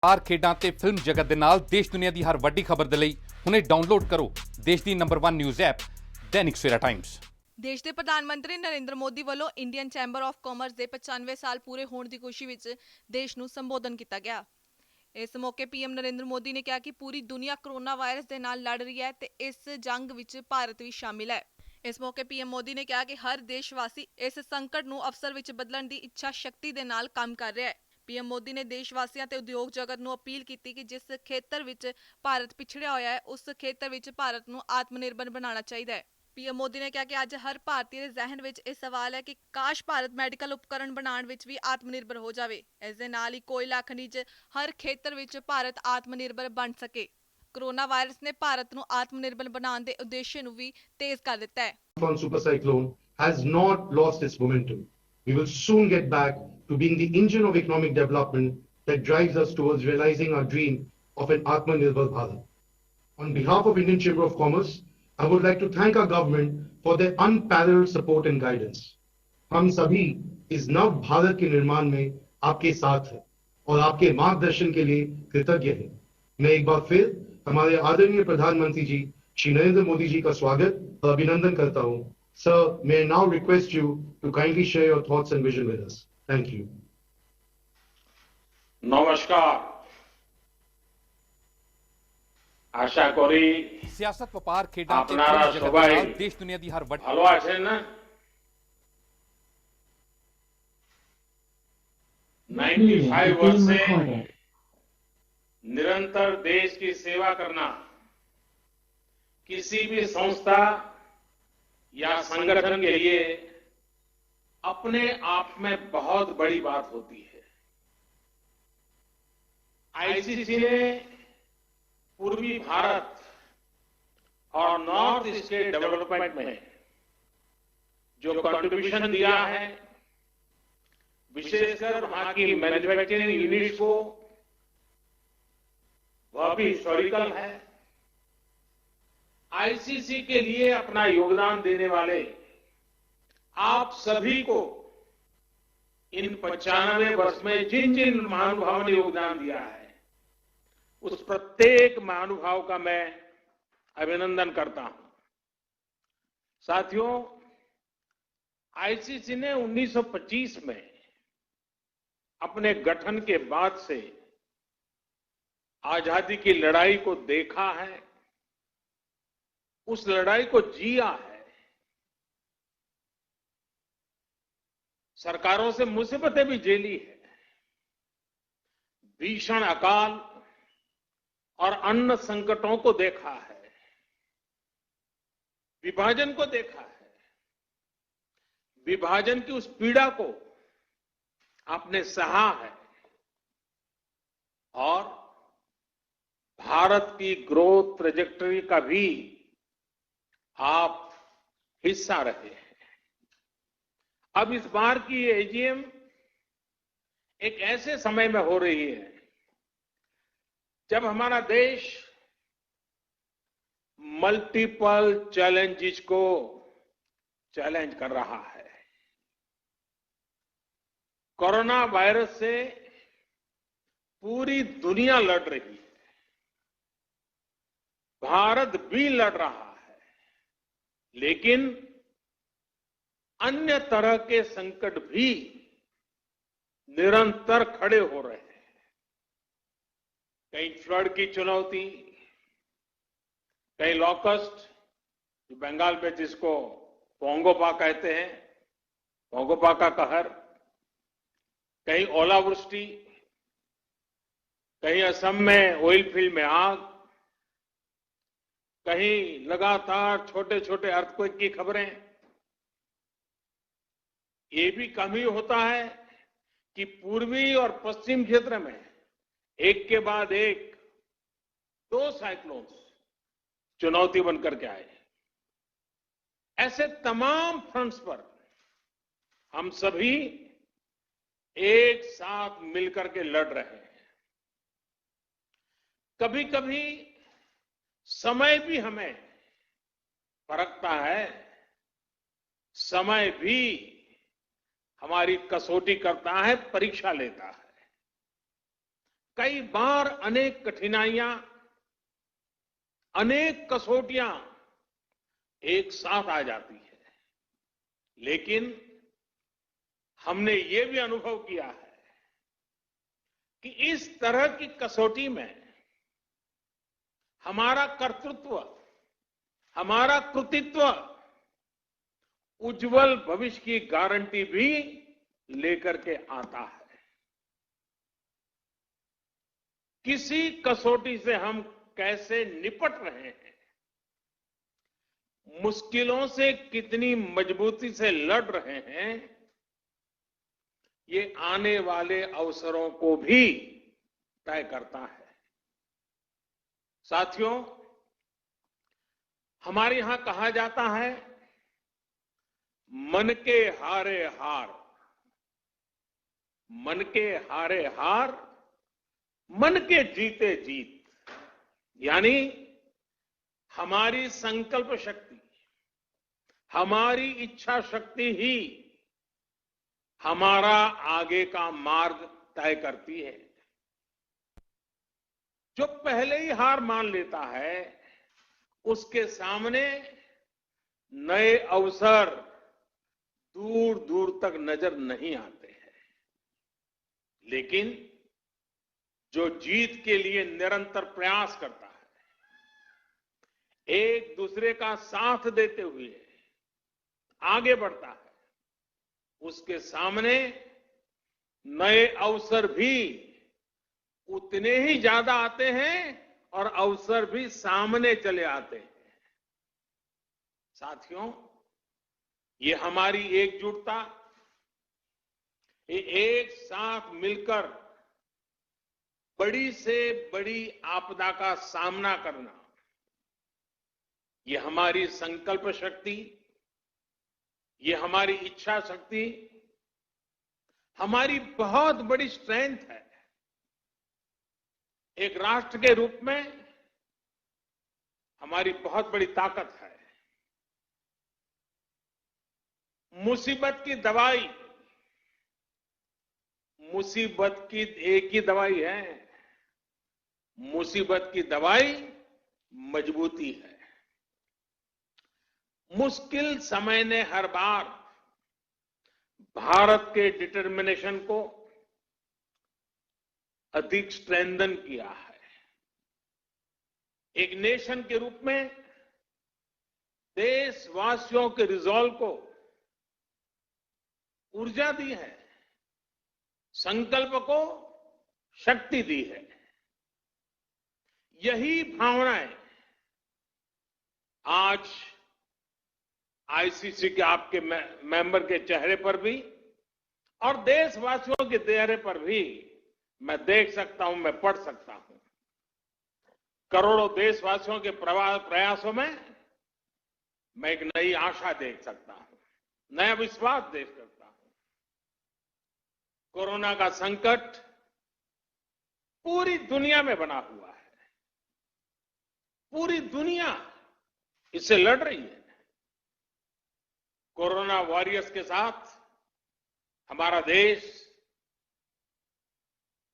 R ਖੇਡਾਂ ਤੇ film ਜਗਤ ਦੇ ਨਾਲ ਦੇਸ਼ ਦੁਨੀਆ ਦੀ ਹਰ ਵੱਡੀ ਖਬਰ ਦੇ ਲਈ ਹੁਣੇ ਡਾਊਨਲੋਡ ਕਰੋ ਦੇਸ਼ ਦੀ number 1 news app Dainik Savera Times. ਦੇਸ਼ ਦੇ ਪ੍ਰਧਾਨ ਮੰਤਰੀ ਨਰਿੰਦਰ ਮੋਦੀ ਵੱਲੋਂ ਇੰਡੀਅਨ ਚੈਂਬਰ ਆਫ ਕਾਮਰਸ ਦੇ 95 ਸਾਲ ਪੂਰੇ ਹੋਣ ਦੀ ਖੁਸ਼ੀ ਵਿੱਚ ਦੇਸ਼ ਨੂੰ ਸੰਬੋਧਨ ਕੀਤਾ ਗਿਆ। ਇਸ ਮੌਕੇ ਪੀਐਮ ਨਰਿੰਦਰ ਮੋਦੀ ਨੇ ਕਿਹਾ ਕਿ ਪੂਰੀ ਦੁਨੀਆ ਕੋਰੋਨਾ ਵਾਇਰਸ ਦੇ ਨਾਲ ਲੜ ਰਹੀ ਹੈ ਤੇ ਇਸ ਜੰਗ ਵਿੱਚ ਭਾਰਤ ਵੀ ਸ਼ਾਮਿਲ ਹੈ। ਇਸ ਮੌਕੇ ਪੀਐਮ ਮੋਦੀ ਨੇ ਕਿਹਾ ਕਿ ਹਰ ਦੇਸ਼ਵਾਸੀ ਇਸ ਸੰਕਟ ਨੂੰ ਅਵਸਰ ਵਿੱਚ ਬਦਲਣ ਦੀ ਇੱਛਾ ਸ਼ਕਤੀ ਦੇ ਨਾਲ ਕੰਮ ਕਰ ਰਿਹਾ ਹੈ। ਪੀਐਮ ਮੋਦੀ ਨੇ ਦੇਸ਼ਵਾਸੀਆਂ ਤੇ ਉਦਯੋਗ ਜਗਤ ਨੂੰ ਅਪੀਲ ਕੀਤੀ ਕਿ ਜਿਸ ਖੇਤਰ ਵਿੱਚ ਭਾਰਤ ਪਿਛੜਿਆ ਹੋਇਆ ਹੈ ਉਸ ਖੇਤਰ ਵਿੱਚ ਭਾਰਤ ਨੂੰ ਆਤਮਨਿਰਭਰ ਬਣਾਉਣਾ ਚਾਹੀਦਾ ਹੈ। ਪੀਐਮ ਮੋਦੀ ਨੇ ਕਿਹਾ ਕਿ ਅੱਜ ਹਰ ਭਾਰਤੀ ਦੇ ਜ਼ਿਹਨ ਵਿੱਚ ਇਹ ਸਵਾਲ ਹੈ ਕਿ ਕਾਸ਼ ਭਾਰਤ ਮੈਡੀਕਲ ਉਪਕਰਨ ਬਣਾਉਣ ਵਿੱਚ ਵੀ ਆਤਮਨਿਰਭਰ ਹੋ ਜਾਵੇ। ਇਸ ਦੇ ਨਾਲ ਹੀ ਕੋਇਲਾ ਖਣਿਜ ਹਰ ਖੇਤਰ ਵਿੱਚ ਭਾਰਤ ਆਤਮਨਿਰਭਰ ਬਣ ਸਕੇ। ਕੋਰੋਨਾ ਵਾਇਰਸ ਨੇ ਭਾਰਤ ਨੂੰ ਆਤਮਨਿਰਭਰ ਬਣਾਉਣ ਦੇ ਉਦੇਸ਼ ਨੂੰ ਵੀ ਤੇਜ਼ ਕਰ ਦਿੱਤਾ ਹੈ। Super cyclone has not lost its momentum. We will soon get back to being the engine of economic development that drives us towards realizing our dream of an Atmanirbhar Bharat. On behalf of Indian Chamber of Commerce, I would like to thank our government for their unparalleled support and guidance. हम सभी इस नव भारत के निर्माण में आपके साथ हैं और आपके मार्गदर्शन के लिए कृतज्ञ हैं। मैं एक बार फिर हमारे आदरणीय प्रधानमंत्री जी श्री नरेंद्र मोदी जी का स्वागत और अभिनंदन करता हूं। Sir, may I now request you to kindly share your thoughts and vision with us. Thank you. নমস্কার। আশা করি ਸਿਆਸਤ ਵਪਾਰ ਖੇਡਾਂ ਤੇ ਆਪਣਾ ਫਿਲਮ ਜਗਤ ਦੇ ਸਭਾਈ ਨਾਲ ਦੇਸ਼ ਦੁਨੀਆ ਦੀ ਹਰ ਵੱਡੀ ভালো আছেন না? 95 वर्ष से निरंतर देश की सेवा करना किसी भी संस्था या संगठन के लिए अपने आप में बहुत बड़ी बात होती है। आईसीसी ने पूर्वी भारत और नॉर्थ ईस्ट के डेवलपमेंट में जो कंट्रीब्यूशन दिया है, विशेषकर वहां की मैन्युफैक्चरिंग यूनिट्स को, वह भी हिस्टोरिकल है। आईसीसी के लिए अपना योगदान देने वाले आप सभी को इन 95 वर्ष में जिन जिन महानुभावों ने योगदान दिया है, उस प्रत्येक महानुभाव का मैं अभिनंदन करता हूं। साथियों, आईसीसी ने 1925 में अपने गठन के बाद से आजादी की लड़ाई को देखा है, उस लड़ाई को जिया है। सरकारों से मुसीबतें भी झेली है, भीषण अकाल और अन्न संकटों को देखा है, विभाजन को देखा है। विभाजन की उस पीड़ा को आपने सहा है और भारत की ग्रोथ ट्रेजेक्टरी का भी आप हिस्सा रहे हैं। अब इस बार की ये एजीएम एक ऐसे समय में हो रही है जब हमारा देश मल्टीपल चैलेंजेस को चैलेंज कर रहा है। कोरोना वायरस से पूरी दुनिया लड़ रही है, भारत भी लड़ रहा है, लेकिन अन्य तरह के संकट भी निरंतर खड़े हो रहे हैं। कहीं फ्लड की चुनौती, कहीं लॉकस्ट, जो बंगाल में जिसको पोंगोपा कहते हैं, पोंगोपा का कहर, कहीं ओलावृष्टि, कहीं असम में ऑयल फील्ड में आग, कहीं लगातार छोटे छोटे अर्थक्वेक की खबरें। ये भी कम ही होता है कि पूर्वी और पश्चिम क्षेत्र में एक के बाद एक 2 साइक्लोन चुनौती बनकर के आए। ऐसे तमाम फ्रंट्स पर हम सभी एक साथ मिलकर के लड़ रहे हैं। कभी कभी समय भी हमें परखता है, समय भी हमारी कसौटी करता है, परीक्षा लेता है। कई बार अनेक कठिनाइयां, अनेक कसौटियां एक साथ आ जाती है, लेकिन हमने ये भी अनुभव किया है कि इस तरह की कसौटी में हमारा कर्तृत्व, हमारा कृतित्व उज्जवल भविष्य की गारंटी भी लेकर के आता है। किसी कसौटी से हम कैसे निपट रहे हैं, मुश्किलों से कितनी मजबूती से लड़ रहे हैं, ये आने वाले अवसरों को भी तय करता है। साथियों, हमारे यहां कहा जाता है, मन के हारे हार, मन के हारे हार, मन के जीते जीत। यानी हमारी संकल्प शक्ति, हमारी इच्छा शक्ति ही हमारा आगे का मार्ग तय करती है। जो पहले ही हार मान लेता है, उसके सामने नए अवसर दूर दूर तक नजर नहीं आते हैं। लेकिन जो जीत के लिए निरंतर प्रयास करता है, एक दूसरे का साथ देते हुए आगे बढ़ता है, उसके सामने नए अवसर भी उतने ही ज्यादा आते हैं और अवसर भी सामने चले आते हैं। साथियों, ये हमारी एकजुटता, ये एक साथ मिलकर बड़ी से बड़ी आपदा का सामना करना, ये हमारी संकल्प शक्ति, ये हमारी इच्छा शक्ति, हमारी बहुत बड़ी स्ट्रेंथ है। एक राष्ट्र के रूप में हमारी बहुत बड़ी ताकत है। मुसीबत की दवाई, मुसीबत की एक ही दवाई है, मुसीबत की दवाई मजबूती है। मुश्किल समय ने हर बार भारत के डिटर्मिनेशन को अधिक स्ट्रेंथन किया है। एक नेशन के रूप में देशवासियों के रिजॉल्व को ऊर्जा दी है, संकल्प को शक्ति दी है। यही भावनाएं आज आईसीसी के आपके मेंबर के चेहरे पर भी और देशवासियों के चेहरे पर भी मैं देख सकता हूं, मैं पढ़ सकता हूं। करोड़ों देशवासियों के प्रयासों में मैं एक नई आशा देख सकता हूं, नया विश्वास देख सकता हूं। कोरोना का संकट पूरी दुनिया में बना हुआ है, पूरी दुनिया इससे लड़ रही है। कोरोना वॉरियर्स के साथ हमारा देश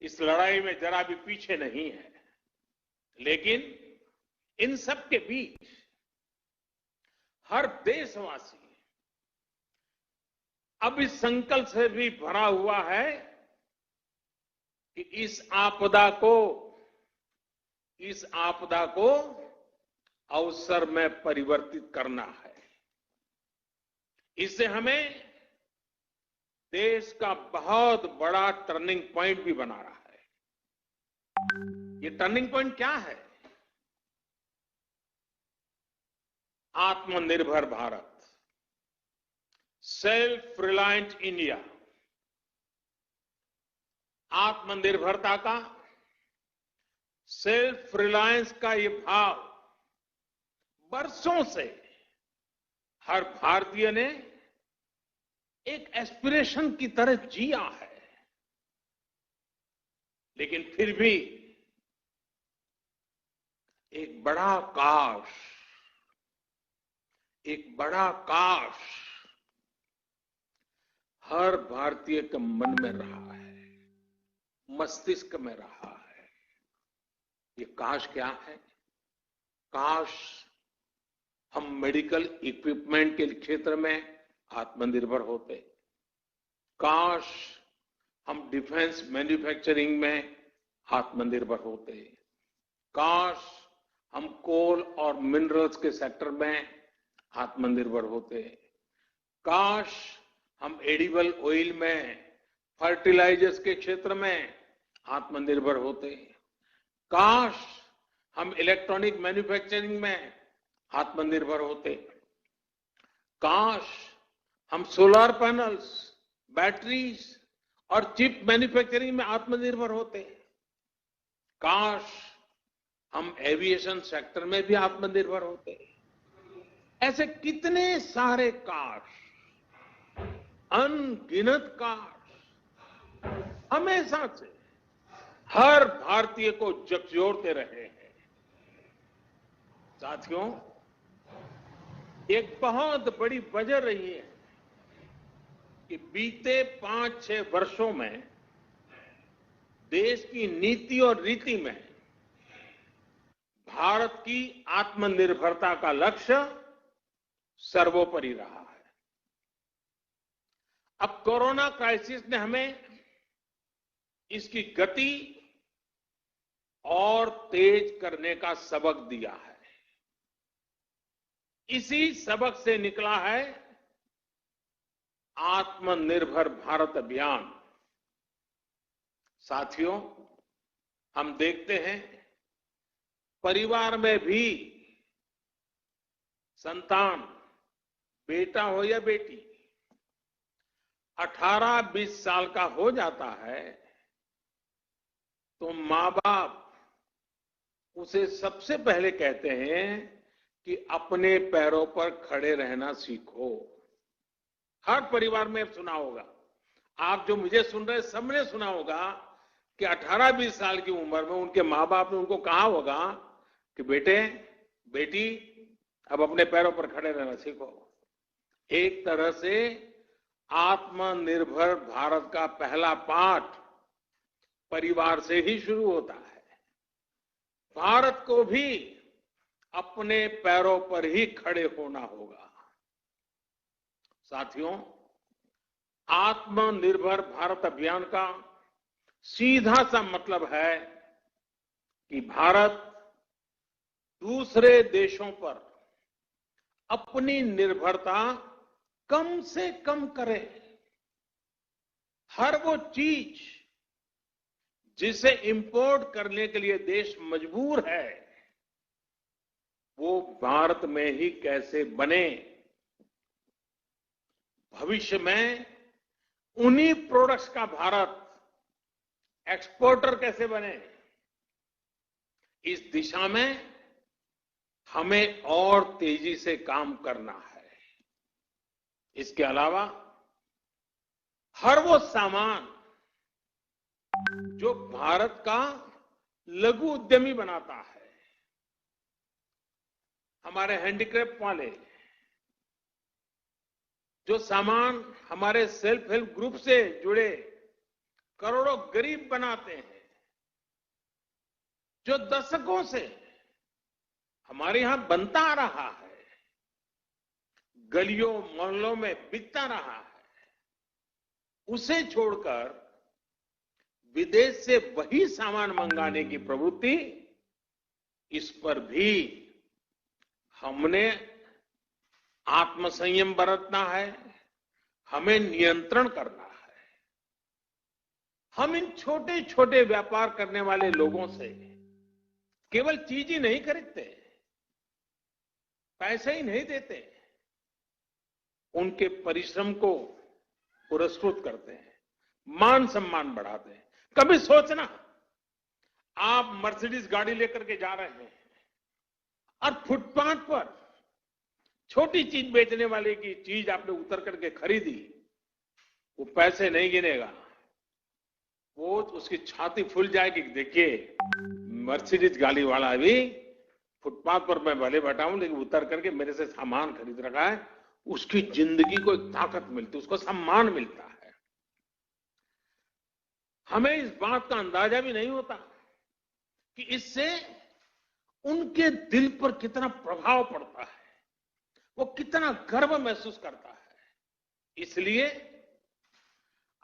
इस लड़ाई में जरा भी पीछे नहीं है। लेकिन इन सब के बीच हर देशवासी अब इस संकल्प से भी भरा हुआ है कि इस आपदा को अवसर में परिवर्तित करना है। इससे हमें देश का बहुत बड़ा टर्निंग पॉइंट भी बना रहा है। ये टर्निंग पॉइंट क्या है? आत्मनिर्भर भारत, सेल्फ रिलायंट इंडिया। आत्मनिर्भरता का, सेल्फ रिलायंस का ये भाव बरसों से हर भारतीय ने एक एस्पिरेशन की तरह जिया है। लेकिन फिर भी एक बड़ा काश हर भारतीय के मन में रहा है, मस्तिष्क में रहा है। ये काश क्या है? काश हम मेडिकल इक्विपमेंट के क्षेत्र में आत्मनिर्भर होते। काश हम डिफेंस मैन्युफैक्चरिंग में आत्मनिर्भर होते। काश हम कोल और मिनरल्स के सेक्टर में आत्मनिर्भर होते। काश हम एडिबल ऑयल में, फर्टिलाइजर्स के क्षेत्र में आत्मनिर्भर होते। काश हम इलेक्ट्रॉनिक मैन्युफैक्चरिंग में आत्मनिर्भर होते। काश हम सोलर पैनल्स, बैटरीज और चिप मैन्युफैक्चरिंग में आत्मनिर्भर होते। काश हम एविएशन सेक्टर में भी आत्मनिर्भर होते। ऐसे कितने सारे काश, अनगिनत काश हमेशा से हर भारतीय को झकझोरते रहे हैं। साथियों, एक बहुत बड़ी वजह रही है कि बीते 5-6 वर्षों में देश की नीति और रीति में भारत की आत्मनिर्भरता का लक्ष्य सर्वोपरि रहा है। अब कोरोना क्राइसिस ने हमें इसकी गति और तेज करने का सबक दिया है। इसी सबक से निकला है आत्मनिर्भर भारत अभियान। साथियों, हम देखते हैं परिवार में भी संतान, बेटा हो या बेटी, 18-20 साल का हो जाता है तो मां बाप उसे सबसे पहले कहते हैं कि अपने पैरों पर खड़े रहना सीखो। हर परिवार में सुना होगा, आप जो मुझे सुन रहे सबने सुना होगा कि 18-20 साल की उम्र में उनके मां बाप ने उनको कहा होगा कि बेटे, बेटी, अब अपने पैरों पर खड़े रहना सीखो। एक तरह से आत्मनिर्भर भारत का पहला पाठ परिवार से ही शुरू होता है। भारत को भी अपने पैरों पर ही खड़े होना होगा। साथियों, आत्मनिर्भर भारत अभियान का सीधा सा मतलब है कि भारत दूसरे देशों पर अपनी निर्भरता कम से कम करे। हर वो चीज जिसे इंपोर्ट करने के लिए देश मजबूर है, वो भारत में ही कैसे बने। भविष्य में उन्हीं प्रोडक्ट्स का भारत एक्सपोर्टर कैसे बने, इस दिशा में हमें और तेजी से काम करना है। इसके अलावा हर वो सामान जो भारत का लघु उद्यमी बनाता है, हमारे हैंडीक्राफ्ट वाले जो सामान हमारे सेल्फ हेल्प ग्रुप से जुड़े करोड़ों गरीब बनाते हैं, जो दशकों से हमारे यहां बनता आ रहा है, गलियों मोहल्लों में बिकता रहा है, उसे छोड़कर विदेश से वही सामान मंगाने की प्रवृत्ति, इस पर भी हमने आत्मसंयम बरतना है, हमें नियंत्रण करना है। हम इन छोटे छोटे व्यापार करने वाले लोगों से केवल चीज ही नहीं खरीदते, पैसे ही नहीं देते, उनके परिश्रम को पुरस्कृत करते हैं, मान सम्मान बढ़ाते हैं। कभी सोचना, आप मर्सिडीज गाड़ी लेकर के जा रहे हैं और फुटपाथ पर छोटी चीज बेचने वाले की चीज आपने उतर करके खरीदी, वो पैसे नहीं गिनेगा, वो उसकी छाती फूल जाएगी। देखिए, मर्सिडीज गाड़ी वाला भी फुटपाथ पर मैं भले बैठा हूं, लेकिन उतर करके मेरे से सामान खरीद रखा है, उसकी जिंदगी को एक ताकत मिलती है, उसको सम्मान मिलता है। हमें इस बात का अंदाजा भी नहीं होता कि इससे उनके दिल पर कितना प्रभाव पड़ता है, वो कितना गर्व महसूस करता है। इसलिए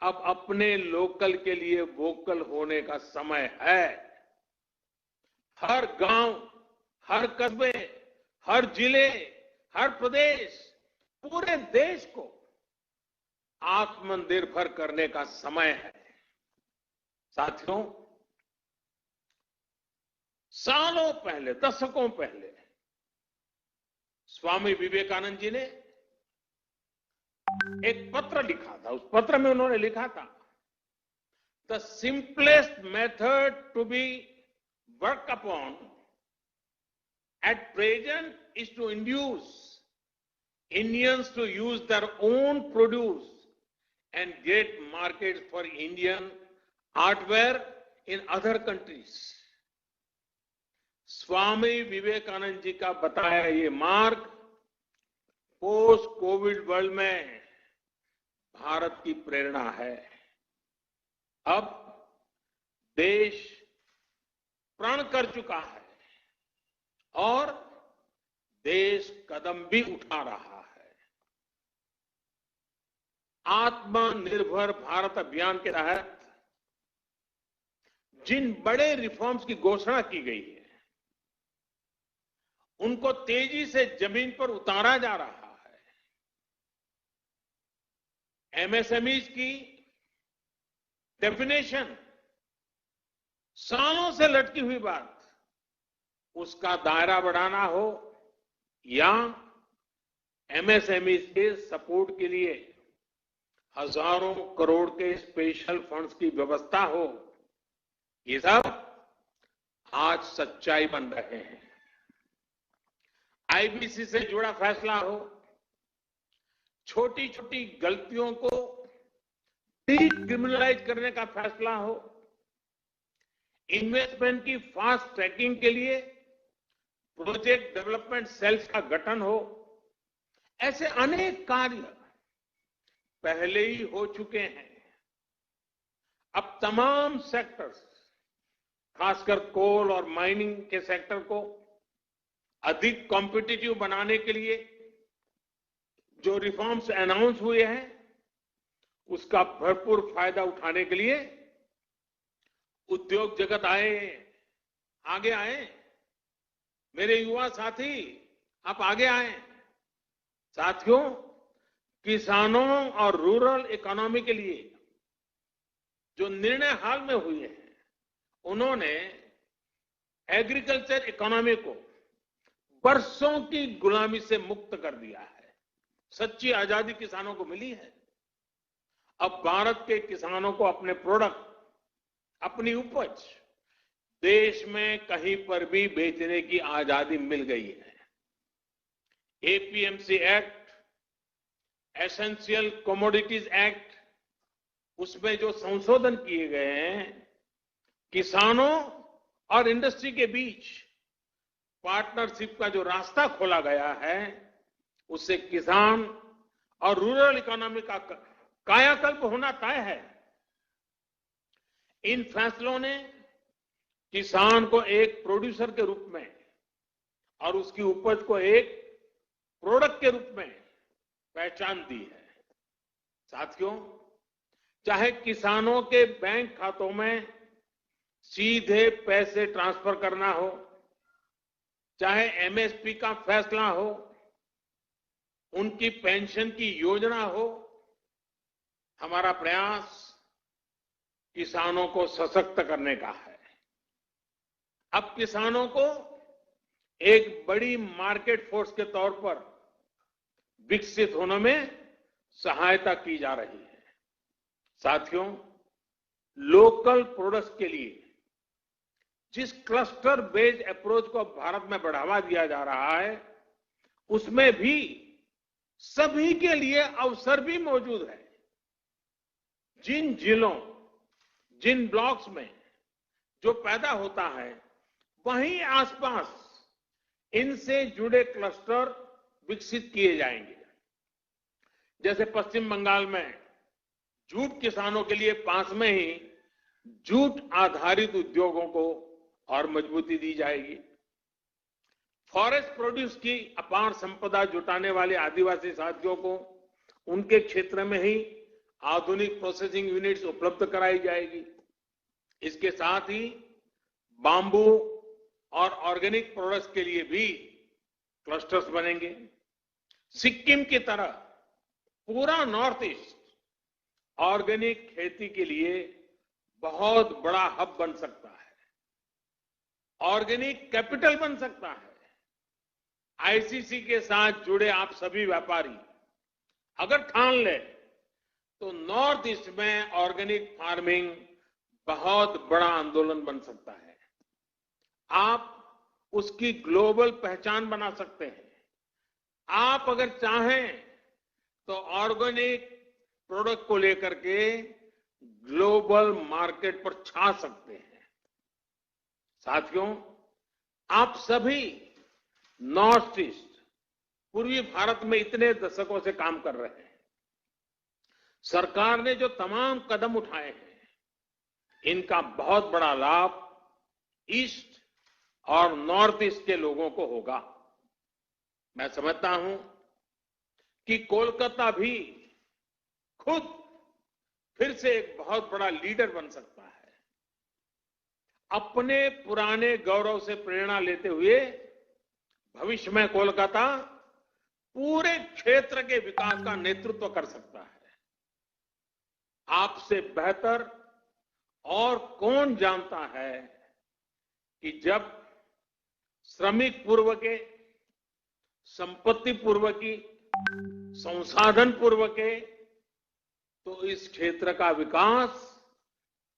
अब अपने लोकल के लिए वोकल होने का समय है। हर गांव, हर कस्बे, हर जिले, हर प्रदेश, पूरे देश को आत्मनिर्भर करने का समय है। साथियों, सालों पहले, दशकों पहले स्वामी विवेकानंद जी ने एक पत्र लिखा था। उस पत्र में उन्होंने लिखा था, the simplest method to be work upon at present is to induce Indians to use their own produce and get markets for Indian artware in other countries. Swami Vivekananda ji का बताया ये मार्ग पोस्ट कोविड वर्ल्ड में भारत की प्रेरणा है। अब देश प्रण कर चुका है और देश कदम भी उठा रहा है। आत्मनिर्भर भारत अभियान के तहत जिन बड़े रिफॉर्म्स की घोषणा की गई है, उनको तेजी से जमीन पर उतारा जा रहा है। एमएसएमईज की डेफिनेशन सालों से लटकी हुई बात, उसका दायरा बढ़ाना हो या एमएसएमईज के सपोर्ट के लिए हजारों करोड़ के स्पेशल फंड्स की व्यवस्था हो, ये सब आज सच्चाई बन रहे हैं। आईबीसी से जुड़ा फैसला हो, छोटी छोटी गलतियों को डीक्रिमिनलाइज करने का फैसला हो, इन्वेस्टमेंट की फास्ट ट्रैकिंग के लिए प्रोजेक्ट डेवलपमेंट सेल्स का गठन हो, ऐसे अनेक कार्य पहले ही हो चुके हैं। अब तमाम सेक्टर्स, खासकर कोल और माइनिंग के सेक्टर को अधिक कॉम्पिटिटिव बनाने के लिए जो रिफॉर्म्स अनाउंस हुए हैं, उसका भरपूर फायदा उठाने के लिए उद्योग जगत आगे आए। मेरे युवा साथी, आप आगे आए। साथियों, किसानों और रूरल इकोनॉमी के लिए जो निर्णय हाल में हुए हैं, उन्होंने एग्रीकल्चर इकोनॉमी को बरसों की गुलामी से मुक्त कर दिया है। सच्ची आजादी किसानों को मिली है। अब भारत के किसानों को अपने प्रोडक्ट, अपनी उपज देश में कहीं पर भी बेचने की आजादी मिल गई है। APMC act, essential commodities act, उसमें जो संशोधन किए गए हैं, किसानों और इंडस्ट्री के बीच पार्टनरशिप का जो रास्ता खोला गया है, उससे किसान और रूरल इकोनॉमी का कायाकल्प होना तय है। इन फैसलों ने किसान को एक प्रोड्यूसर के रूप में और उसकी उपज को एक प्रोडक्ट के रूप में पहचान दी है। साथियों, चाहे किसानों के बैंक खातों में सीधे पैसे ट्रांसफर करना हो, चाहे एमएसपी का फैसला हो, उनकी पेंशन की योजना हो, हमारा प्रयास किसानों को सशक्त करने का है। अब किसानों को एक बड़ी मार्केट फोर्स के तौर पर विकसित होने में सहायता की जा रही है। साथियों, लोकल प्रोडक्ट्स के लिए जिस क्लस्टर बेस्ड अप्रोच को भारत में बढ़ावा दिया जा रहा है, उसमें भी सभी के लिए अवसर भी मौजूद है। जिन जिलों, जिन ब्लॉक्स में जो पैदा होता है, वहीं आसपास इनसे जुड़े क्लस्टर विकसित किए जाएंगे। जैसे पश्चिम बंगाल में जूट किसानों के लिए पास में ही जूट आधारित उद्योगों को और मजबूती दी जाएगी। फॉरेस्ट प्रोड्यूस की अपार संपदा जुटाने वाले आदिवासी साथियों को उनके क्षेत्र में ही आधुनिक प्रोसेसिंग यूनिट्स उपलब्ध कराई जाएगी। इसके साथ ही बांबू और ऑर्गेनिक प्रोडक्ट्स के लिए भी क्लस्टर्स बनेंगे। सिक्किम की तरह पूरा नॉर्थ ईस्ट ऑर्गेनिक खेती के लिए बहुत बड़ा हब बन सकता है, ऑर्गेनिक कैपिटल बन सकता है। आईसीसी के साथ जुड़े आप सभी व्यापारी अगर ठान ले तो नॉर्थ ईस्ट में ऑर्गेनिक फार्मिंग बहुत बड़ा आंदोलन बन सकता है। आप उसकी ग्लोबल पहचान बना सकते हैं। आप अगर चाहें तो ऑर्गेनिक प्रोडक्ट को लेकर के ग्लोबल मार्केट पर छा सकते हैं। साथियों, आप सभी नॉर्थ ईस्ट पूर्वी भारत में इतने दशकों से काम कर रहे हैं। सरकार ने जो तमाम कदम उठाए हैं, इनका बहुत बड़ा लाभ ईस्ट और नॉर्थ ईस्ट के लोगों को होगा। मैं समझता हूं कि कोलकाता भी खुद फिर से एक बहुत बड़ा लीडर बन सकता है। अपने पुराने गौरव से प्रेरणा लेते हुए भविष्य में कोलकाता पूरे क्षेत्र के विकास का नेतृत्व कर सकता है। आपसे बेहतर और कौन जानता है कि जब श्रमिक पूर्व के, संपत्ति पूर्व की, संसाधन पूर्व के, तो इस क्षेत्र का विकास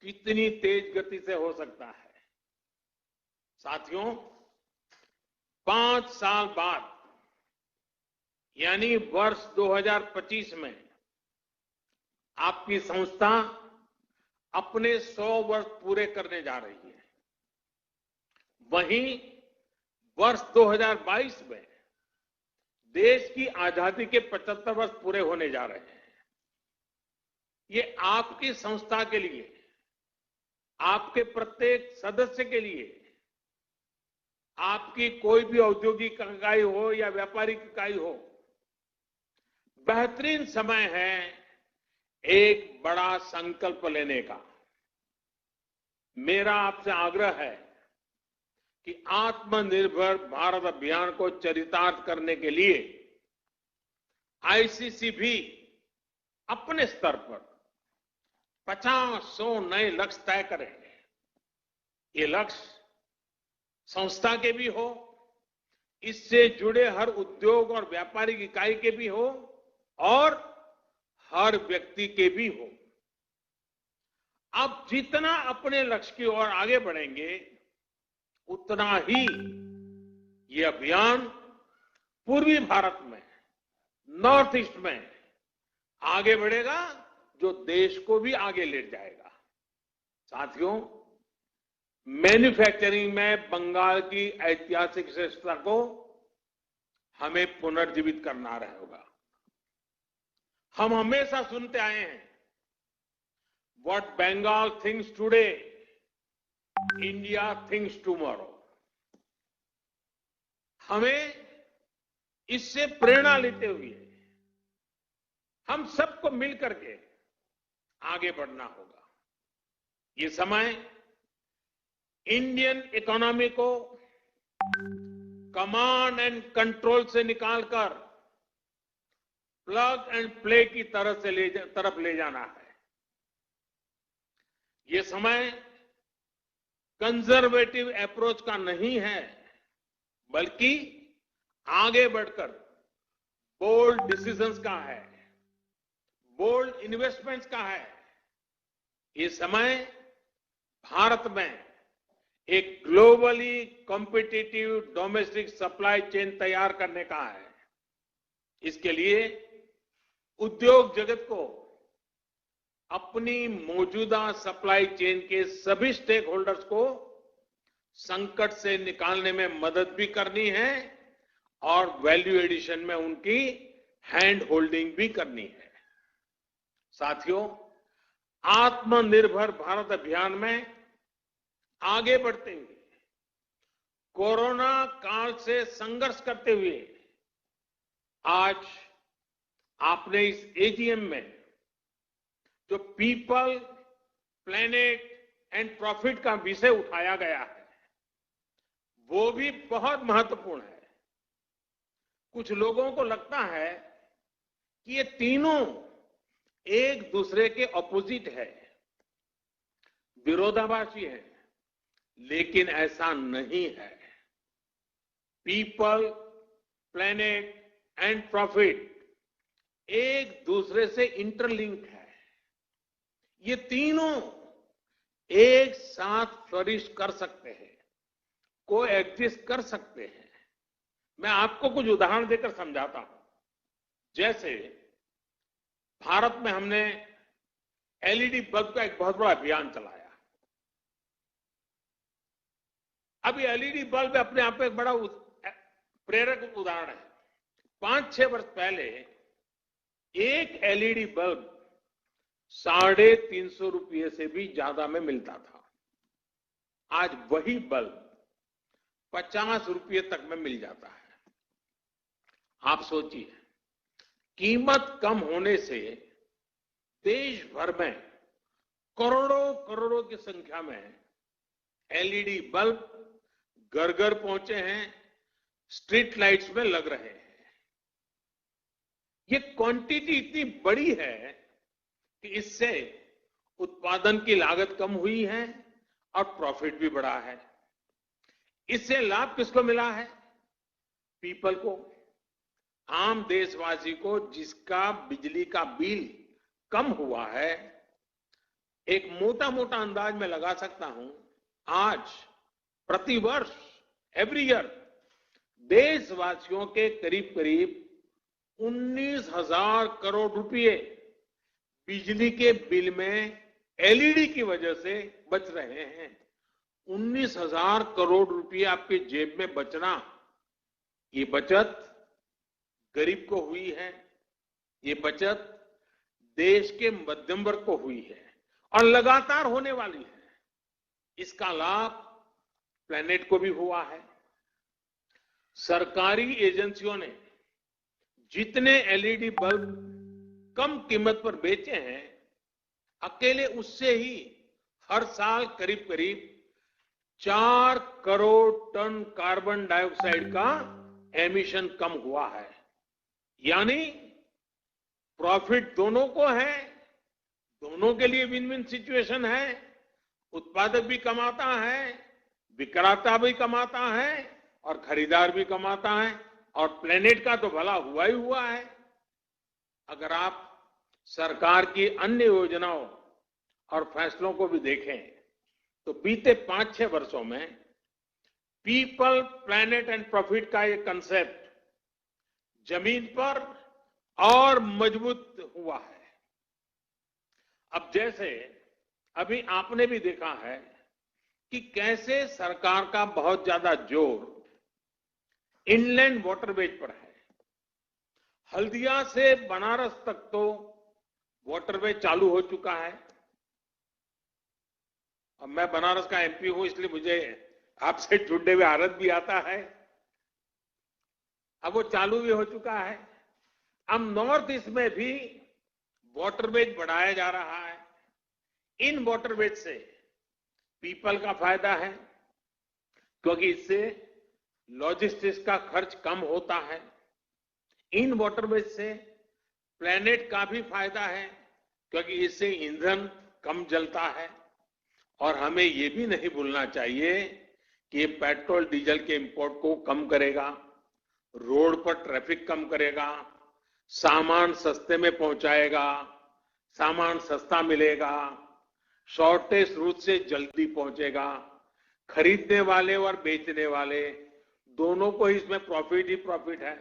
कितनी तेज गति से हो सकता है। साथियों, 5 साल बाद यानी वर्ष 2025 में आपकी संस्था अपने 100 वर्ष पूरे करने जा रही है। वहीं वर्ष 2022 में देश की आजादी के 75 वर्ष पूरे होने जा रहे हैं। ये आपकी संस्था के लिए, आपके प्रत्येक सदस्य के लिए, आपकी कोई भी औद्योगिक इकाई हो या व्यापारिक इकाई हो, बेहतरीन समय है एक बड़ा संकल्प लेने का। मेरा आपसे आग्रह है कि आत्मनिर्भर भारत अभियान को चरितार्थ करने के लिए आईसीसी भी अपने स्तर पर 50-100 नए लक्ष्य तय करेंगे। ये लक्ष्य संस्था के भी हो, इससे जुड़े हर उद्योग और व्यापारिक इकाई के भी हो और हर व्यक्ति के भी हो। आप जितना अपने लक्ष्य की ओर आगे बढ़ेंगे, उतना ही ये अभियान पूर्वी भारत में, नॉर्थ ईस्ट में आगे बढ़ेगा, जो देश को भी आगे ले जाएगा। साथियों, मैन्युफैक्चरिंग में बंगाल की ऐतिहासिक श्रेष्ठता को हमें पुनर्जीवित करना होगा। हम हमेशा सुनते आए हैं, what Bengal thinks today, India thinks tomorrow. हमें इससे प्रेरणा लेते हुए हम सबको मिलकर के आगे बढ़ना होगा। ये समय इंडियन इकोनॉमी को कमांड एंड कंट्रोल से निकालकर प्लग एंड प्ले की तरफ ले जाना है। ये समय कंजर्वेटिव अप्रोच का नहीं है, बल्कि आगे बढ़कर बोल्ड डिसीजंस का है, बोल्ड इन्वेस्टमेंट्स का है। ये समय भारत में एक globally competitive domestic supply chain तैयार करने का है। इसके लिए उद्योग जगत को अपनी मौजूदा सप्लाई चेन के सभी स्टेक होल्डर्स को संकट से निकालने में मदद भी करनी है और वैल्यू एडिशन में उनकी हैंड होल्डिंग भी करनी है। साथियों, आत्मनिर्भर भारत अभियान में आगे बढ़ते हुए कोरोना काल से संघर्ष करते हुए आज आपने इस एजीएम में जो पीपल, प्लेनेट एंड प्रॉफिट का विषय उठाया गया है वो भी बहुत महत्वपूर्ण है। कुछ लोगों को लगता है कि ये तीनों एक दूसरे के ऑपोजिट है, विरोधाभासी है, लेकिन ऐसा नहीं है। पीपल, प्लेनेट एंड प्रॉफिट एक दूसरे से इंटरलिंक्ड है। ये तीनों एक साथ फ्लरिश कर सकते हैं, को एग्जिस्ट कर सकते हैं। मैं आपको कुछ उदाहरण देकर समझाता हूं। जैसे भारत में हमने एलईडी बल्ब का एक बहुत बड़ा अभियान चलाया। अब ये एलईडी बल्ब अपने आप में एक बड़ा प्रेरक उदाहरण है। 5-6 वर्ष पहले एक एलईडी बल्ब 350 रुपये से भी ज्यादा में मिलता था। आज वही बल्ब 50 रुपये तक में मिल जाता है। आप सोचिए, कीमत कम होने से देश भर में करोड़ों करोड़ों की संख्या में एलईडी बल्ब घर घर पहुंचे हैं, स्ट्रीट लाइट्स में लग रहे हैं। ये क्वांटिटी इतनी बड़ी है कि इससे उत्पादन की लागत कम हुई है और प्रॉफिट भी बढ़ा है। इससे लाभ किसको मिला है? पीपल को, आम देशवासी को, जिसका बिजली का बिल कम हुआ है। एक मोटा मोटा अंदाज में लगा सकता हूं, आज प्रतिवर्ष एवरी ईयर देशवासियों के करीब करीब 19,000 करोड़ रुपए बिजली के बिल में एलईडी की वजह से बच रहे हैं। 19,000 करोड़ रुपए आपके जेब में बचना, ये बचत गरीब को हुई है, ये बचत देश के मध्यम वर्ग को हुई है और लगातार होने वाली है। इसका लाभ प्लेनेट को भी हुआ है। सरकारी एजेंसियों ने जितने एलईडी बल्ब कम कीमत पर बेचे हैं, अकेले उससे ही हर साल करीब करीब 4 करोड़ टन कार्बन डाइऑक्साइड का एमिशन कम हुआ है। यानी प्रॉफिट दोनों को है, दोनों के लिए विन विन सिचुएशन है। उत्पादक भी कमाता है, विक्रेता भी कमाता है और खरीदार भी कमाता है, और प्लेनेट का तो भला हुआ ही हुआ है। अगर आप सरकार की अन्य योजनाओं और फैसलों को भी देखें तो बीते 5-6 वर्षों में पीपल, प्लेनेट एंड प्रॉफिट का ये कंसेप्ट जमीन पर और मजबूत हुआ है। अब जैसे अभी आपने भी देखा है कि कैसे सरकार का बहुत ज्यादा जोर इनलैंड वाटरवेज पर है। हल्दिया से बनारस तक तो वाटरवेज चालू हो चुका है। अब मैं बनारस का एमपी हूं, इसलिए मुझे आपसे जुड़ने हुए आनंद भी आता है। अब वो चालू भी हो चुका है। अब नॉर्थ ईस्ट में भी वाटरवेज बढ़ाया जा रहा है। इन वाटरवेज से पीपल का फायदा है, क्योंकि इससे लॉजिस्टिक्स का खर्च कम होता है। इन वाटरवेज से प्लेनेट का भी फायदा है, क्योंकि इससे ईंधन कम जलता है। और हमें ये भी नहीं भूलना चाहिए कि ये पेट्रोल डीजल के इंपोर्ट को कम करेगा, रोड पर ट्रैफिक कम करेगा, सामान सस्ते में पहुंचाएगा, सामान सस्ता मिलेगा, शॉर्टेज रूट से जल्दी पहुंचेगा। खरीदने वाले और बेचने वाले दोनों को इसमें प्रॉफिट ही प्रॉफिट है।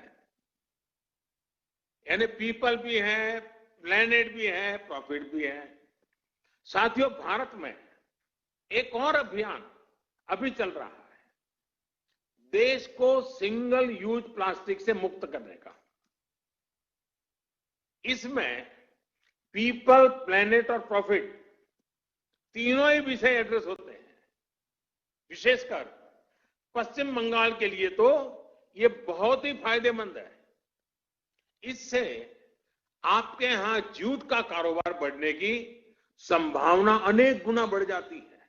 यानी पीपल भी है, प्लेनेट भी है, प्रॉफिट भी है। साथियों, भारत में एक और अभियान अभी चल रहा है, देश को सिंगल यूज प्लास्टिक से मुक्त करने का। इसमें पीपल, प्लेनेट और प्रॉफिट तीनों ही विषय एड्रेस होते हैं। विशेषकर पश्चिम बंगाल के लिए तो ये बहुत ही फायदेमंद है। इससे आपके यहां जूट का कारोबार बढ़ने की संभावना अनेक गुना बढ़ जाती है।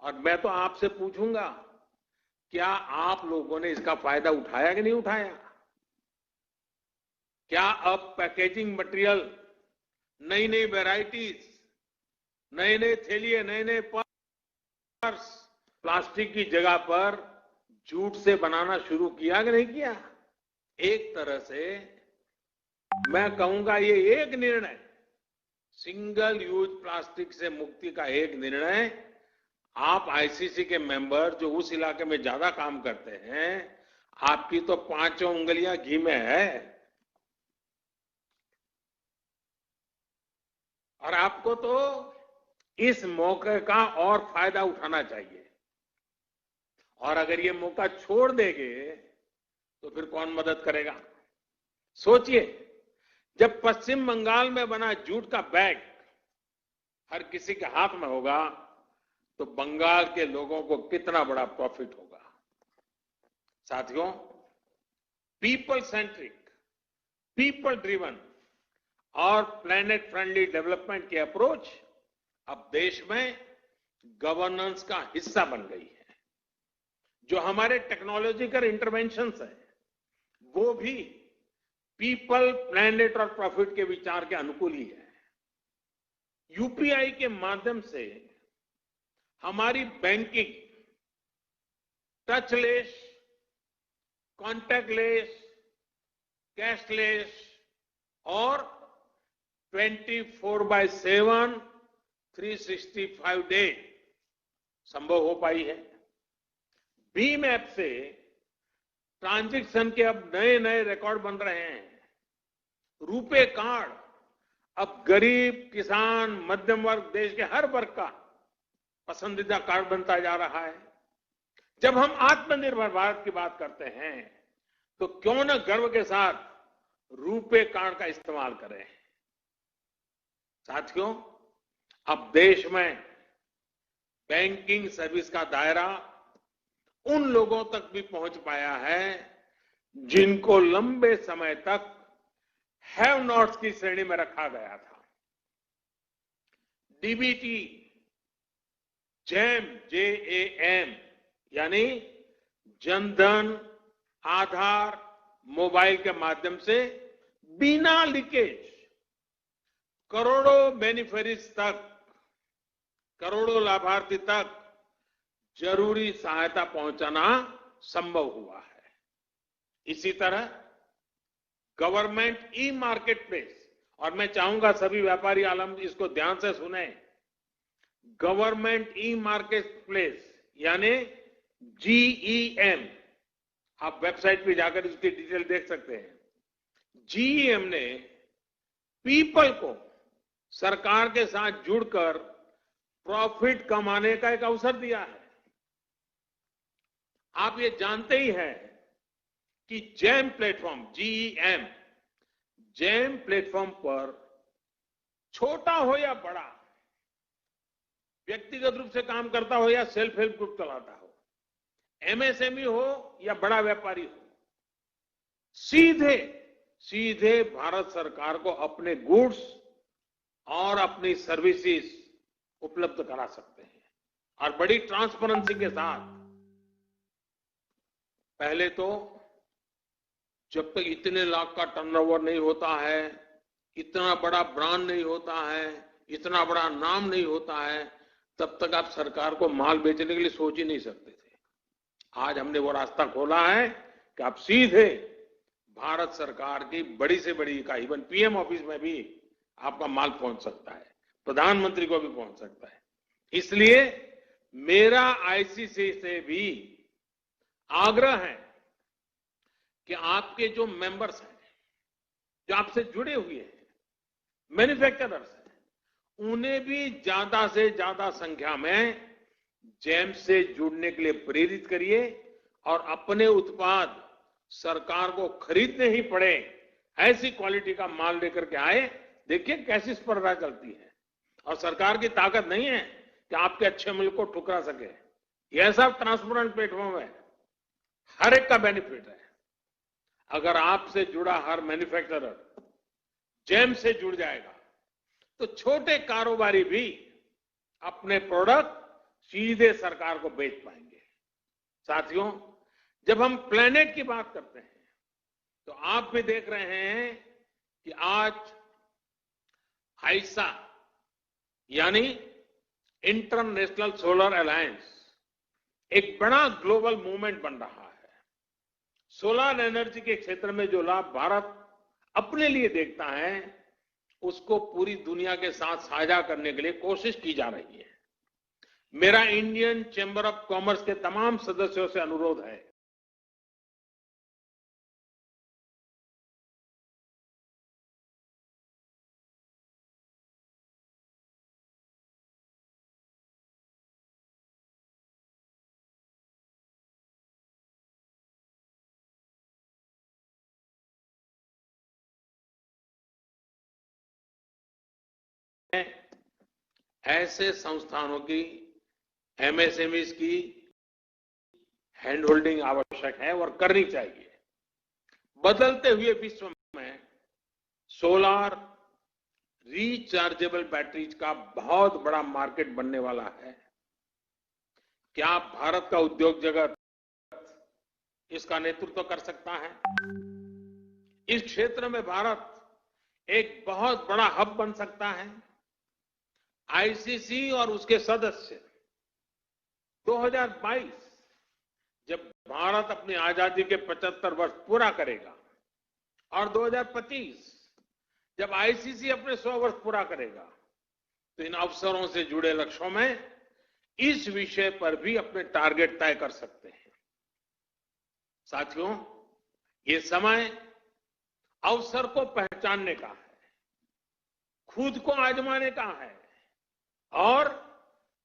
और मैं तो आपसे पूछूंगा, क्या आप लोगों ने इसका फायदा उठाया कि नहीं उठाया? क्या अब पैकेजिंग मटेरियल, नई नई वैरायटीज, नए नए थैलिए, नए नए पर्स प्लास्टिक की जगह पर जूट से बनाना शुरू किया कि नहीं किया? एक तरह से मैं कहूंगा ये एक निर्णय, सिंगल यूज प्लास्टिक से मुक्ति का एक निर्णय, आप आईसीसी के मेंबर जो उस इलाके में ज्यादा काम करते हैं, आपकी तो पांचों उंगलियां घी में है और आपको तो इस मौके का और फायदा उठाना चाहिए। और अगर ये मौका छोड़ देंगे तो फिर कौन मदद करेगा? सोचिए, जब पश्चिम बंगाल में बना जूट का बैग हर किसी के हाथ में होगा तो बंगाल के लोगों को कितना बड़ा प्रॉफिट होगा। साथियों, पीपल सेंट्रिक, पीपल ड्रिवन और प्लैनेट फ्रेंडली डेवलपमेंट की अप्रोच अब देश में गवर्नेंस का हिस्सा बन गई है। जो हमारे टेक्नोलॉजिकल इंटरवेंशंस है वो भी पीपल, प्लैनेट और प्रॉफिट के विचार के अनुकूल ही है। यूपीआई के माध्यम से हमारी बैंकिंग टचलेस, कॉन्टैक्टलेस, कैशलेस और 24/7 365 डे संभव हो पाई है। भीम ऐप से ट्रांजैक्शन के अब नए नए रिकॉर्ड बन रहे हैं। रुपे कार्ड अब गरीब, किसान, मध्यम वर्ग, देश के हर वर्ग का पसंदीदा कार्ड बनता जा रहा है। जब हम आत्मनिर्भर भारत की बात करते हैं तो क्यों न गर्व के साथ रुपे कार्ड का इस्तेमाल करें। साथियों, अब देश में बैंकिंग सर्विस का दायरा उन लोगों तक भी पहुंच पाया है जिनको लंबे समय तक हैव नॉट्स की श्रेणी में रखा गया था। डीबीटी, जैम, JAM यानी जनधन, आधार, मोबाइल के माध्यम से बिना लीकेज करोड़ों बेनिफिशियरीज तक, करोड़ों लाभार्थी तक जरूरी सहायता पहुंचाना संभव हुआ है। इसी तरह गवर्नमेंट ई मार्केट प्लेस, और मैं चाहूंगा सभी व्यापारी आलम इसको ध्यान से सुने, गवर्नमेंट ई मार्केट प्लेस यानी GEM, आप वेबसाइट पे जाकर इसकी डिटेल देख सकते हैं। GEM ने पीपल को सरकार के साथ जुड़कर प्रॉफिट कमाने का एक अवसर दिया है। आप ये जानते ही हैं कि jam platform, GEM, jam platform पर छोटा हो या बड़ा, व्यक्तिगत रूप से काम करता हो या सेल्फ हेल्प ग्रुप चलाता हो, MSME हो या बड़ा व्यापारी हो, सीधे सीधे भारत सरकार को अपने गुड्स और अपनी सर्विसेज उपलब्ध करा सकते हैं और बड़ी ट्रांसपेरेंसी के साथ। पहले तो जब तक इतने लाख का टर्नओवर नहीं होता है, इतना बड़ा ब्रांड नहीं होता है, इतना बड़ा नाम नहीं होता है, तब तक आप सरकार को माल बेचने के लिए सोच ही नहीं सकते थे। आज हमने वो रास्ता खोला है कि आप सीधे भारत सरकार की बड़ी से बड़ी इकाई, इवन PM ऑफिस में भी आपका माल पहुंच सकता है, प्रधानमंत्री को भी पहुंच सकता है। इसलिए मेरा आईसीसी से भी आग्रह है कि आपके जो मेंबर्स हैं, जो आपसे जुड़े हुए हैं, मैन्युफैक्चरर्स हैं, उन्हें भी ज्यादा से ज्यादा संख्या में जैम से जुड़ने के लिए प्रेरित करिए और अपने उत्पाद सरकार को खरीदने ही पड़े ऐसी क्वालिटी का माल लेकर के आए। देखिए कैसी स्पर्धा चलती है और सरकार की ताकत नहीं है कि आपके अच्छे माल को ठुकरा सके। ये ऐसा ट्रांसपेरेंट प्लेटफॉर्म है, हर एक का बेनिफिट है। अगर आपसे जुड़ा हर मैन्युफैक्चरर जेम से जुड़ जाएगा तो छोटे कारोबारी भी अपने प्रोडक्ट सीधे सरकार को बेच पाएंगे। साथियों, जब हम प्लेनेट की बात करते हैं तो आप भी देख रहे हैं कि आज आईसा यानी इंटरनेशनल सोलर अलायंस एक बड़ा ग्लोबल मूवमेंट बन रहा है। सोलर एनर्जी के क्षेत्र में जो लाभ भारत अपने लिए देखता है उसको पूरी दुनिया के साथ साझा करने के लिए कोशिश की जा रही है। मेरा इंडियन चैम्बर ऑफ कॉमर्स के तमाम सदस्यों से अनुरोध है ऐसे संस्थानों की, एमएसएमईज की हैंड होल्डिंग आवश्यक है और करनी चाहिए। बदलते हुए विश्व में सोलर रिचार्जेबल बैटरीज का बहुत बड़ा मार्केट बनने वाला है। क्या भारत का उद्योग जगत इसका नेतृत्व कर सकता है? इस क्षेत्र में भारत एक बहुत बड़ा हब बन सकता है। आईसीसी और उसके सदस्य 2022 जब भारत अपनी आजादी के 75 वर्ष पूरा करेगा और 2025 जब आईसीसी अपने 100 वर्ष पूरा करेगा तो इन अवसरों से जुड़े लक्ष्यों में इस विषय पर भी अपने टारगेट तय कर सकते हैं। साथियों, ये समय अवसर को पहचानने का है, खुद को आजमाने का है और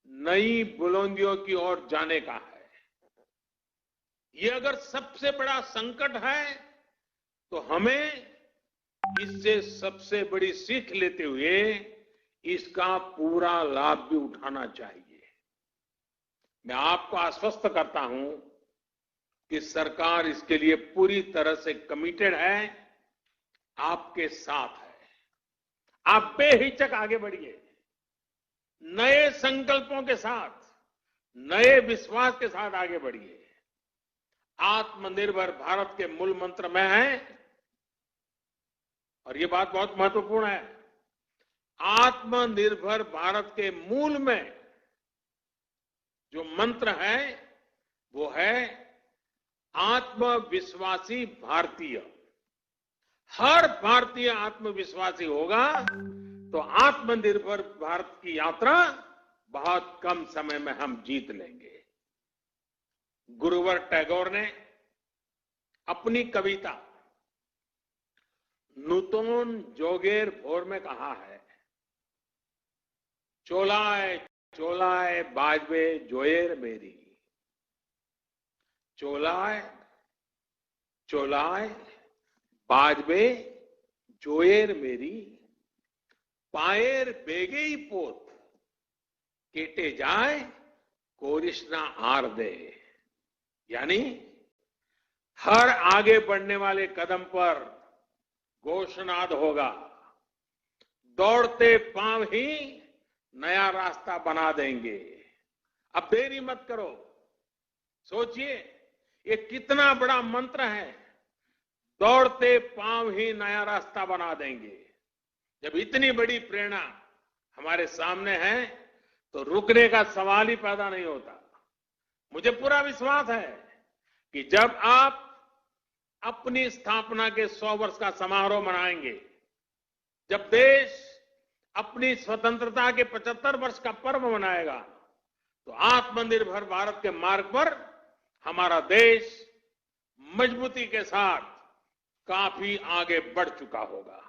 नई बुलंदियों की ओर जाने का है। ये अगर सबसे बड़ा संकट है तो हमें इससे सबसे बड़ी सीख लेते हुए इसका पूरा लाभ भी उठाना चाहिए। मैं आपको आश्वस्त करता हूं कि सरकार इसके लिए पूरी तरह से कमिटेड है, आपके साथ है। आप बेहिचक आगे बढ़िए, नए संकल्पों के साथ, नए विश्वास के साथ आगे बढ़िए। आत्मनिर्भर भारत के मूल मंत्र में है, और ये बात बहुत महत्वपूर्ण है, आत्मनिर्भर भारत के मूल में जो मंत्र है वो है आत्मविश्वासी भारतीय। हर भारतीय आत्मविश्वासी होगा तो आत्मनिर्भर भारत की यात्रा बहुत कम समय में हम जीत लेंगे। गुरुवर टैगोर ने अपनी कविता नूतन जोगेर भोर में कहा है, चोलाए चोलाए बाजबे जोएर मेरी, चोलाए चोलाए बाजबे जोएर मेरी, पाएर बेगे ही पोत केटे जाए कोरिश्ना आर दे। यानी हर आगे बढ़ने वाले कदम पर घोषणाद होगा, दौड़ते पांव ही नया रास्ता बना देंगे। अब देरी मत करो, सोचिए ये कितना बड़ा मंत्र है, दौड़ते पांव ही नया रास्ता बना देंगे। जब इतनी बड़ी प्रेरणा हमारे सामने है तो रुकने का सवाल ही पैदा नहीं होता। मुझे पूरा विश्वास है कि जब आप अपनी स्थापना के 100 वर्ष का समारोह मनाएंगे, जब देश अपनी स्वतंत्रता के 75 वर्ष का पर्व मनाएगा, तो आत्मनिर्भर भारत के मार्ग पर हमारा देश मजबूती के साथ काफी आगे बढ़ चुका होगा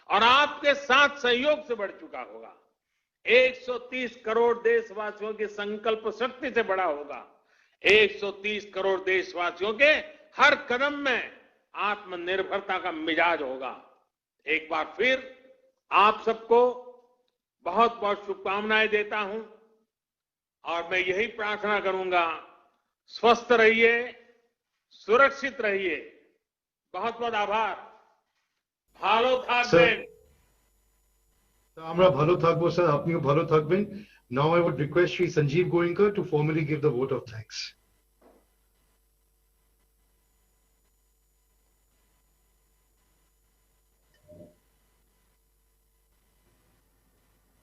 और आपके साथ सहयोग से बढ़ चुका होगा। 130 करोड़ देशवासियों की संकल्प शक्ति से बड़ा होगा। 130 करोड़ देशवासियों के हर कदम में आत्मनिर्भरता का मिजाज होगा। एक बार फिर आप सबको बहुत बहुत शुभकामनाएं देता हूं और मैं यही प्रार्थना करूंगा, स्वस्थ रहिए, सुरक्षित रहिए। बहुत बहुत आभार। ভালো থাকবেন। আমরা ভালো থাকবো স্যার, আপনিও ভালো থাকবেন। Now I would request Shri Sanjeev Goenka to formally give the vote of thanks.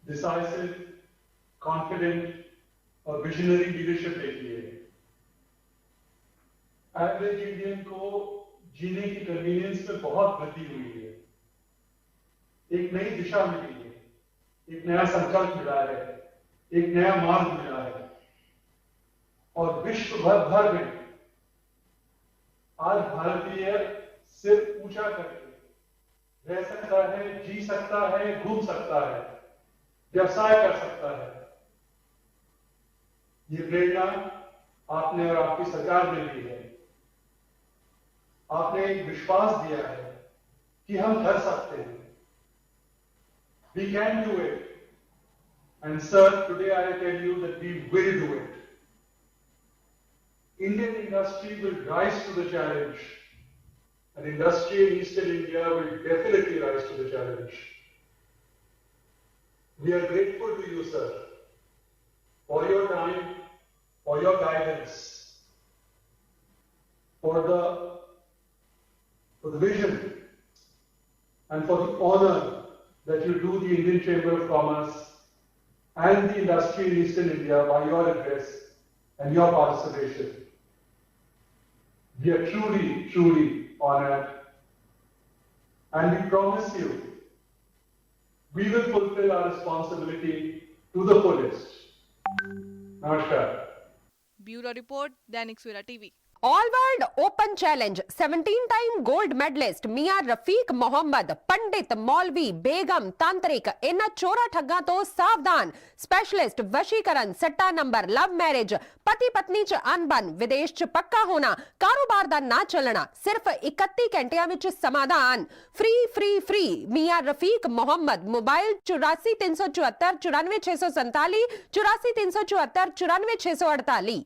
Decisive, confident और visionary leadership देखी है। Average Indian को जीने की convenience में बहुत वृद्धि हुई है। एक नई दिशा मिली है, एक नया संकल्प मिला है, एक नया मार्ग मिला है और विश्व भर में आज भारतीय सिर ऊंचा करके रह सकता है, जी सकता है, घूम सकता है, व्यवसाय कर सकता है। ये प्रेरणा आपने और आपकी सरकार ने दी है। आपने एक विश्वास दिया है कि हम कर सकते हैं। We can do it. And sir, today I tell you that we will do it. Indian industry will rise to the challenge. And industry in Eastern India will definitely rise to the challenge. We are grateful to you, sir, for your time, for your guidance, for the vision, and for the honor that you do the Indian Chamber of Commerce and the industry in Eastern India by your address and your participation. We are truly, truly honored, and we promise you we will fulfill our responsibility to the fullest. Namaskar. Bureau report, Dainik Savera TV. All world open challenge 17 time gold medalist मियां रफीक मोहम्मद, पंडित, मौलवी, बेगम, तांत्रिक, इन चोरा ठग्गा तो सावधान। Specialist वशीकरण, सट्टा number, love marriage, पति पत्नी च अनबन, विदेश च पक्का होना, कारोबार दा ना चलना, सिर्फ 31 घंटिया विच समाधान। फ्री फ्री फ्री मियां रफीक मोहम्मद। मोबाइल 84 374 94 647, 84 374 94 648।